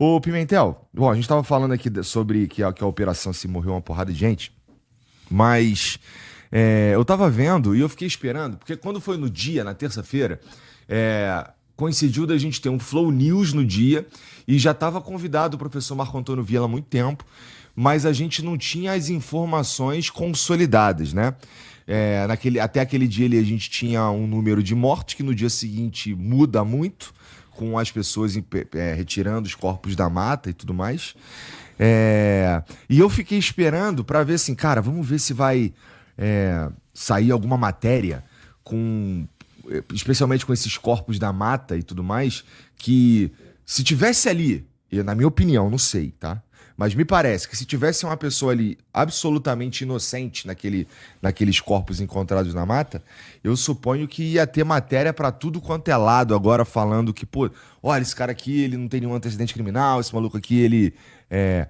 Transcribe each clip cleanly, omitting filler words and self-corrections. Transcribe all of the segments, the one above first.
Ô, Pimentel, bom, a gente tava falando aqui sobre que a operação se morreu uma porrada de gente, mas eu tava vendo e eu fiquei esperando, porque quando foi no dia, na terça-feira, coincidiu da gente ter um Flow News no dia e já tava convidado o professor Marco Antônio Vilela há muito tempo, mas a gente não tinha as informações consolidadas, né? Até aquele dia ali a gente tinha um número de mortes que no dia seguinte muda muito, com as pessoas retirando os corpos da mata e tudo mais. E eu fiquei esperando para ver assim, cara, vamos ver se vai sair alguma matéria especialmente com esses corpos da mata e tudo mais, que se tivesse ali, na minha opinião, não sei, tá? Mas me parece que se tivesse uma pessoa ali absolutamente inocente naqueles corpos encontrados na mata, eu suponho que ia ter matéria pra tudo quanto é lado agora falando que, pô, olha, esse cara aqui, ele não tem nenhum antecedente criminal, esse maluco aqui, ele...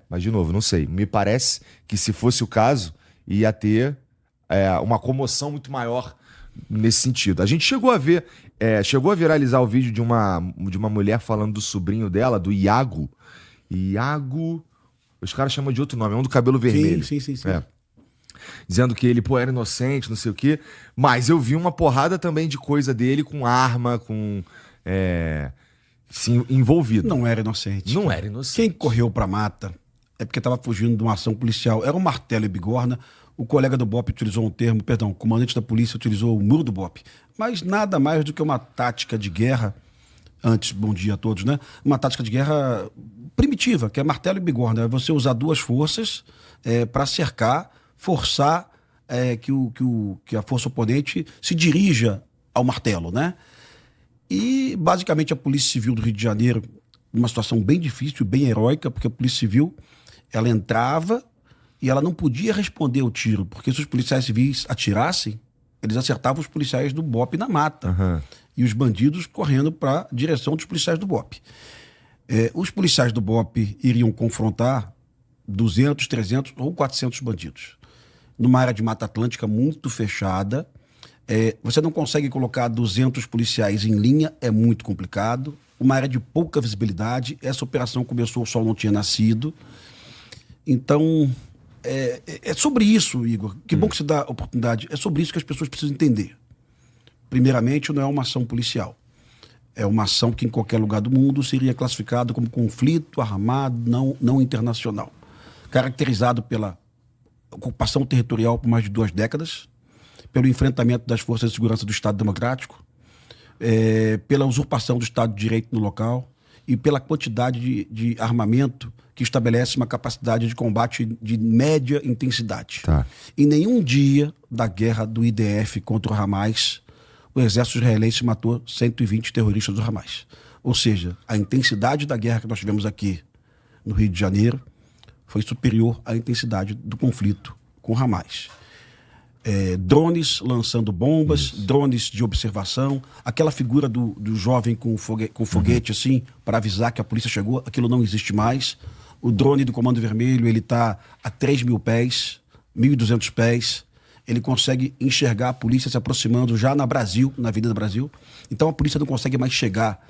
Mas, de novo, não sei. Me parece que se fosse o caso, ia ter uma comoção muito maior nesse sentido. A gente chegou a viralizar o vídeo de uma mulher falando do sobrinho dela, do Iago. Os caras chamam de outro nome, é um do cabelo vermelho. Sim. Dizendo que ele, pô, era inocente, não sei o quê. Mas eu vi uma porrada também de coisa dele com arma, sim, envolvido. Não era inocente. Não era inocente. Quem correu pra mata é porque estava fugindo de uma ação policial. Era um martelo e bigorna. O colega do BOPE utilizou o comandante da polícia utilizou o muro do BOPE. Mas nada mais do que uma tática de guerra. Antes, bom dia a todos, né? Uma tática de guerra primitiva, que é martelo e bigorna. É você usar duas forças para cercar, forçar que a força oponente se dirija ao martelo, né? E, basicamente, a Polícia Civil do Rio de Janeiro, numa situação bem difícil, bem heróica, porque a Polícia Civil, ela entrava e ela não podia responder ao tiro, porque se os policiais civis atirassem, eles acertavam os policiais do BOPE na mata. Uhum. E os bandidos correndo para a direção dos policiais do BOPE. Os policiais do BOPE iriam confrontar 200, 300 ou 400 bandidos. Numa área de Mata Atlântica muito fechada, você não consegue colocar 200 policiais em linha, é muito complicado. Uma área de pouca visibilidade, essa operação começou, o sol não tinha nascido. Então, é sobre isso, Igor. Que bom que você dá a oportunidade. É sobre isso que as pessoas precisam entender. Primeiramente, não é uma ação policial. É uma ação que em qualquer lugar do mundo seria classificada como conflito armado não internacional. Caracterizado pela ocupação territorial por mais de 2 décadas, pelo enfrentamento das forças de segurança do Estado Democrático, pela usurpação do Estado de Direito no local e pela quantidade de armamento que estabelece uma capacidade de combate de média intensidade. Tá. Em nenhum dia da guerra do IDF contra o Hamas, o exército israelense matou 120 terroristas do Hamas. Ou seja, a intensidade da guerra que nós tivemos aqui no Rio de Janeiro foi superior à intensidade do conflito com o Hamas. Drones lançando bombas, drones de observação, aquela figura do jovem com foguete assim, para avisar que a polícia chegou, aquilo não existe mais. O drone do Comando Vermelho, ele está a 3.000 pés, 1.200 pés. Ele consegue enxergar a polícia se aproximando já na Avenida Brasil. Então a polícia não consegue mais chegar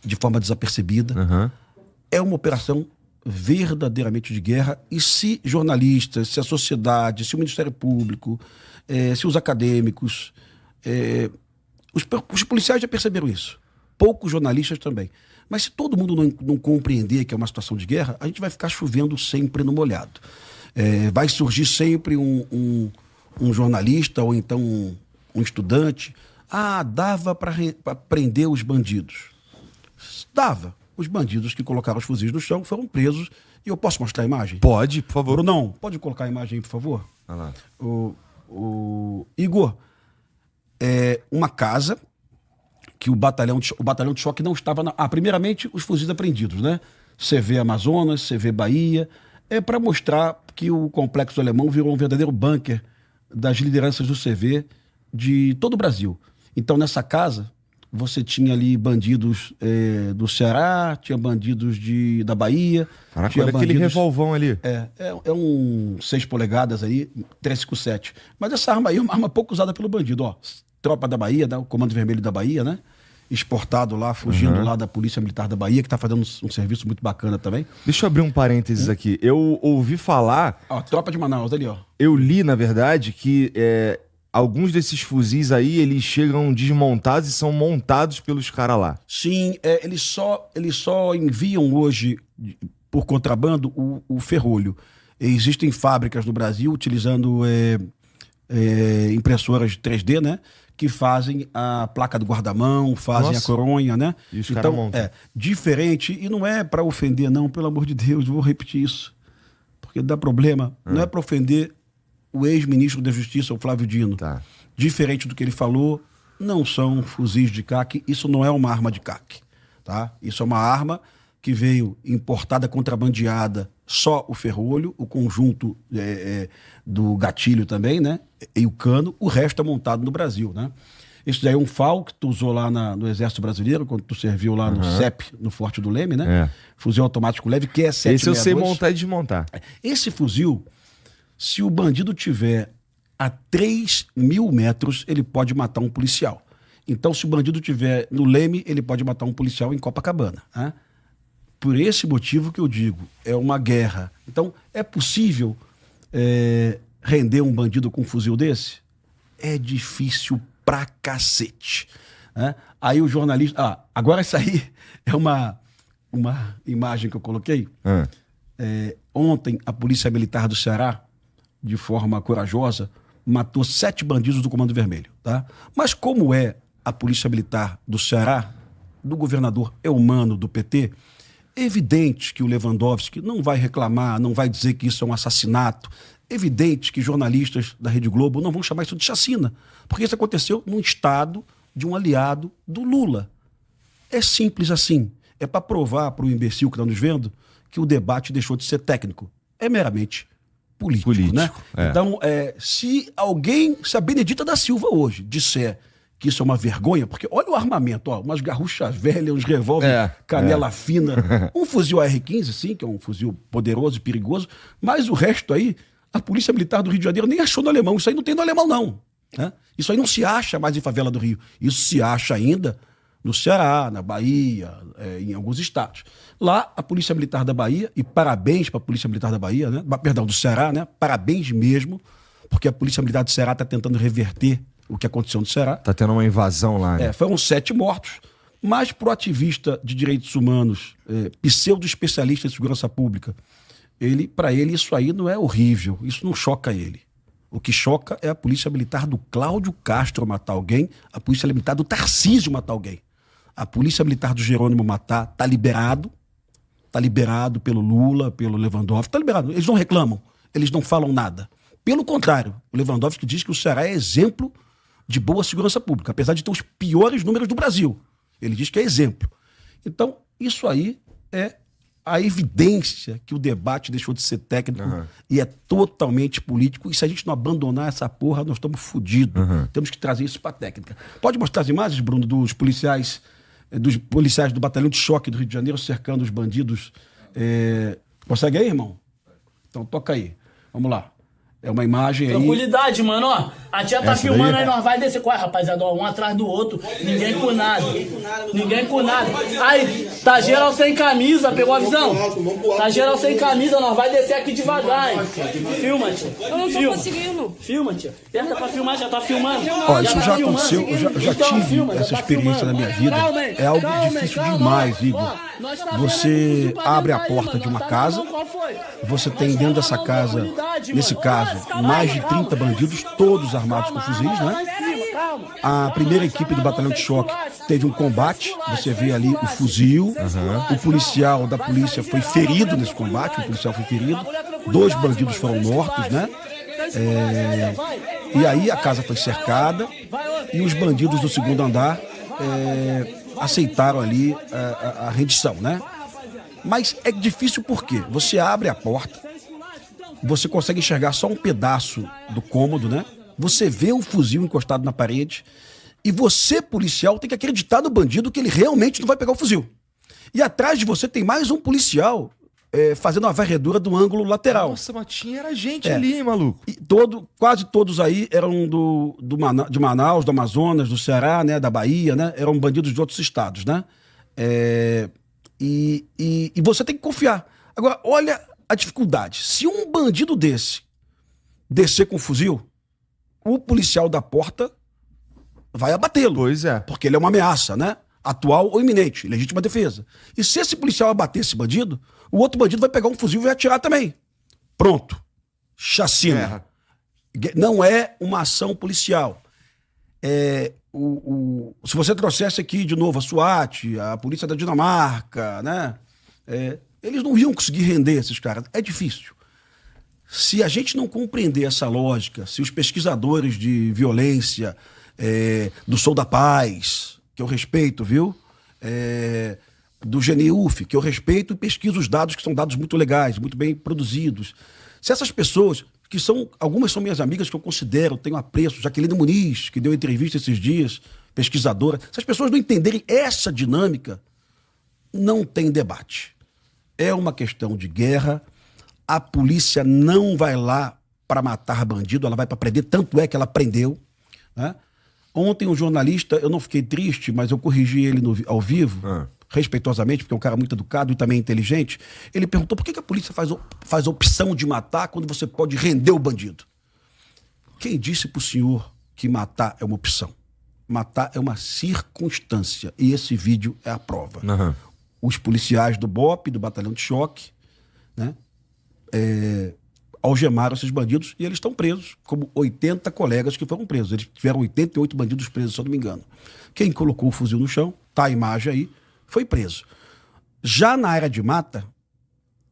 de forma desapercebida. Uhum. É uma operação verdadeiramente de guerra. E se jornalistas, se a sociedade, se o Ministério Público, se os acadêmicos, os policiais já perceberam isso. Poucos jornalistas também. Mas se todo mundo não compreender que é uma situação de guerra, a gente vai ficar chovendo sempre no molhado. Vai surgir sempre um jornalista ou então um estudante. Dava para prender os bandidos. Dava. Os bandidos que colocaram os fuzis no chão foram presos. E eu posso mostrar a imagem? Pode, por favor. Brunão, pode colocar a imagem aí, por favor? Vai lá. Igor, uma casa que o batalhão de choque não estava... primeiramente, os fuzis apreendidos, né? CV Amazonas, CV Bahia. Para mostrar que o Complexo Alemão virou um verdadeiro bunker das lideranças do CV de todo o Brasil. Então, nessa casa, você tinha ali bandidos do Ceará, tinha bandidos da Bahia. Caraca, olha aquele revolvão ali. É um 6 polegadas aí, 357. Mas essa arma aí é uma arma pouco usada pelo bandido, ó. Tropa da Bahia, né? O Comando Vermelho da Bahia, né? exportado lá, fugindo lá da Polícia Militar da Bahia, que está fazendo um serviço muito bacana também. Deixa eu abrir um parênteses aqui. Eu ouvi falar... Ó, Tropa de Manaus, ali, ó. Eu li, na verdade, que alguns desses fuzis aí, eles chegam desmontados e são montados pelos caras lá. Sim, eles só enviam hoje, por contrabando, o ferrolho. Existem fábricas no Brasil utilizando impressoras 3D, né? Que fazem a placa do guarda-mão, fazem a coronha, né? E os caras montam. Diferente, e não é para ofender, não, pelo amor de Deus, vou repetir isso, porque dá problema. Não é para ofender o ex-ministro da Justiça, o Flávio Dino. Tá. Diferente do que ele falou, não são fuzis de CAC, isso não é uma arma de CAC, tá? Isso é uma arma que veio importada, contrabandeada, só o ferrolho, o conjunto do gatilho também, né? E o cano, o resto é montado no Brasil, né? Isso daí é um FAL que tu usou lá no Exército Brasileiro, quando tu serviu lá no CEP, no Forte do Leme, né? Fuzil automático leve, que é 762. Esse eu sei montar e desmontar. Esse fuzil, se o bandido tiver a 3.000 metros, ele pode matar um policial. Então, se o bandido tiver no Leme, ele pode matar um policial em Copacabana, né? Por esse motivo que eu digo, é uma guerra. Então, é possível render um bandido com um fuzil desse? É difícil pra cacete, né? Aí o jornalista... agora isso aí é uma imagem que eu coloquei. Ontem, a Polícia Militar do Ceará, de forma corajosa, matou 7 bandidos do Comando Vermelho, tá? Mas como é a Polícia Militar do Ceará, do governador Eumano, do PT... Evidente que o Lewandowski não vai reclamar, não vai dizer que isso é um assassinato. Evidente que jornalistas da Rede Globo não vão chamar isso de chacina, porque isso aconteceu num estado de um aliado do Lula. É simples assim. É para provar para o imbecil que está nos vendo que o debate deixou de ser técnico. É meramente político. Né? Então, se a Benedita da Silva hoje disser que isso é uma vergonha, porque olha o armamento, umas garruchas velhas, uns revólver canela fina, um fuzil AR-15, sim, que é um fuzil poderoso e perigoso, mas o resto aí, a Polícia Militar do Rio de Janeiro nem achou no alemão, isso aí não tem no alemão não, né? Isso aí não se acha mais em favela do Rio, isso se acha ainda no Ceará, na Bahia, em alguns estados. Lá, a Polícia Militar da Bahia, e parabéns para a Polícia Militar da Bahia, né? Perdão, do Ceará, né? Parabéns mesmo, porque a Polícia Militar do Ceará está tentando reverter o que aconteceu no Ceará. Tá tendo uma invasão lá, né? Foram 7 mortos, mas pro ativista de direitos humanos, pseudo-especialista em segurança pública, para ele isso aí não é horrível, isso não choca ele. O que choca é a Polícia Militar do Cláudio Castro matar alguém, a Polícia Militar do Tarcísio matar alguém. A Polícia Militar do Jerônimo matar, tá liberado pelo Lula, pelo Lewandowski, tá liberado, eles não reclamam, eles não falam nada. Pelo contrário, o Lewandowski diz que o Ceará é exemplo de boa segurança pública, apesar de ter os piores números do Brasil. Ele diz que é exemplo. Então, isso aí é a evidência que o debate deixou de ser técnico e é totalmente político. E se a gente não abandonar essa porra, nós estamos fodidos. Temos que trazer isso para a técnica. Pode mostrar as imagens, Bruno, dos policiais do Batalhão de Choque do Rio de Janeiro cercando os bandidos? Consegue aí, irmão? Então, toca aí. Vamos lá. É uma imagem aí. Tranquilidade, mano, ó. A tia tá filmando aí, nós vai descer. Qual é, rapaziada? Ó, um atrás do outro. Ninguém com nada. Ninguém com nada. Aí, tá geral sem camisa, pegou a visão? Tá geral sem camisa, nós vai descer aqui devagar, hein? Filma, tia. Eu não tô conseguindo. Filma, tia. Aperta pra filmar, já tá filmando. Ó, isso já aconteceu, eu já tive essa experiência na minha vida. É algo difícil demais, Igor. Você abre a porta de uma casa, você tem dentro dessa casa, nesse caso, mais de 30 bandidos, todos armados com fuzis, né? A primeira equipe do Batalhão de Choque teve um combate, você vê ali o fuzil, o policial da polícia foi ferido nesse combate, o policial foi ferido, 2 bandidos foram mortos, né? E aí a casa foi cercada e os bandidos do segundo andar aceitaram ali a rendição, né? Mas é difícil porque você abre a porta, você consegue enxergar só um pedaço do cômodo, né? Você vê um fuzil encostado na parede e você, policial, tem que acreditar no bandido que ele realmente não vai pegar o fuzil. E atrás de você tem mais um policial fazendo uma varredura do ângulo lateral. Nossa, mas era gente ali, hein, maluco? E quase todos aí eram de Manaus, do Amazonas, do Ceará, né, da Bahia, né? Eram bandidos de outros estados, né? E você tem que confiar. Agora, olha a dificuldade. Se um bandido desse descer com um fuzil, o policial da porta vai abatê-lo. Pois é. Porque ele é uma ameaça, né? Atual ou iminente, legítima defesa. E se esse policial abater esse bandido, o outro bandido vai pegar um fuzil e vai atirar também. Pronto. Chacina. Não é uma ação policial. Se você trouxesse aqui de novo a SWAT, a polícia da Dinamarca, né? Eles não iam conseguir render esses caras. É difícil. Se a gente não compreender essa lógica, se os pesquisadores de violência do Sou da Paz, que eu respeito, viu? Do GNUF, que eu respeito e pesquiso os dados, que são dados muito legais, muito bem produzidos. Se essas pessoas, algumas são minhas amigas que eu considero, tenho apreço, Jaqueline Muniz, que deu entrevista esses dias, pesquisadora, se as pessoas não entenderem essa dinâmica, não tem debate. É uma questão de guerra, a polícia não vai lá para matar bandido, ela vai para prender, tanto é que ela prendeu, né? Ontem um jornalista, eu não fiquei triste, mas eu corrigi ele ao vivo, respeitosamente, porque é um cara muito educado e também inteligente. Ele perguntou por que a polícia faz a opção de matar quando você pode render o bandido. Quem disse pro senhor que matar é uma opção? Matar é uma circunstância. E esse vídeo é a prova. Os policiais do BOPE, do Batalhão de Choque, né, algemaram esses bandidos e eles estão presos, como 80 colegas que foram presos. Eles tiveram 88 bandidos presos, se eu não me engano. Quem colocou o fuzil no chão, tá a imagem aí, foi preso. Já na área de mata,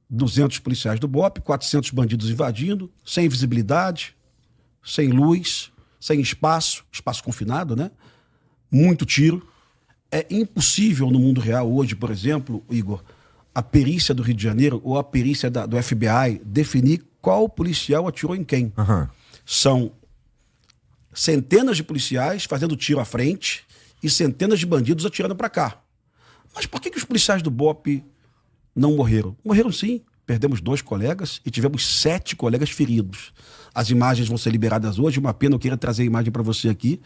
200 policiais do BOPE, 400 bandidos invadindo, sem visibilidade, sem luz, sem espaço confinado, né? Muito tiro. É impossível no mundo real hoje, por exemplo, Igor, a perícia do Rio de Janeiro ou a perícia do FBI definir qual policial atirou em quem. São centenas de policiais fazendo tiro à frente e centenas de bandidos atirando para cá. Mas por que os policiais do BOPE não morreram? Morreram sim. Perdemos 2 colegas e tivemos 7 colegas feridos. As imagens vão ser liberadas hoje. Uma pena, eu queria trazer a imagem para você aqui.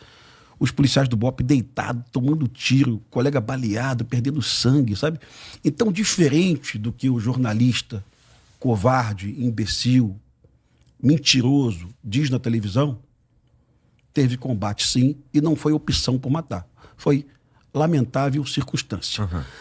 Os policiais do BOPE deitados, tomando tiro, colega baleado, perdendo sangue, sabe? Então, diferente do que o jornalista covarde, imbecil, mentiroso diz na televisão, teve combate sim e não foi opção por matar. Foi lamentável circunstância.